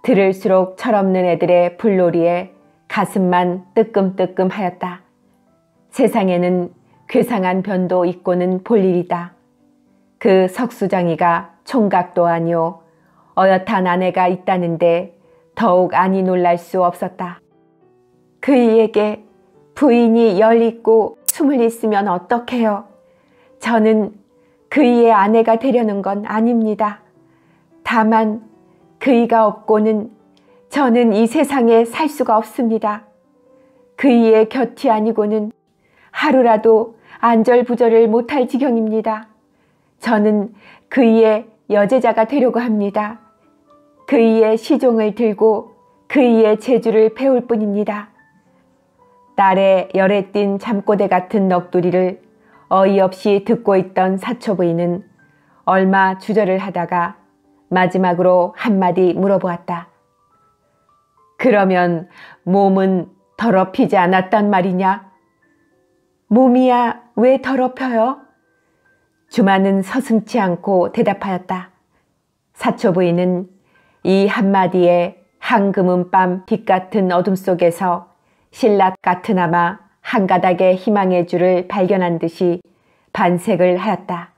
들을수록 철없는 애들의 불놀이에 가슴만 뜨끔뜨끔하였다. 세상에는 괴상한 변도 있고는 볼 일이다. 그 석수장이가 총각도 아니오 어엿한 아내가 있다는데 더욱 아니 놀랄 수 없었다. 그이에게 부인이 10있고 20 있으면 어떡해요. 저는 그이의 아내가 되려는 건 아닙니다. 다만 그이가 없고는 저는 이 세상에 살 수가 없습니다. 그이의 곁이 아니고는 하루라도 안절부절을 못할 지경입니다. 저는 그이의 여제자가 되려고 합니다. 그이의 시종을 들고 그이의 재주를 배울 뿐입니다. 딸의 열에 띈 잠꼬대 같은 넋두리를 어이없이 듣고 있던 사초 부인은 얼마 주저를 하다가 마지막으로 한마디 물어보았다. 그러면 몸은 더럽히지 않았단 말이냐? 몸이야 왜 더럽혀요? 주마는 서슴치 않고 대답하였다. 사초 부인은 이 한마디에 한금은 밤 빛 같은 어둠 속에서 신라 같으나마 한 가닥의 희망의 줄을 발견한 듯이 반색을 하였다.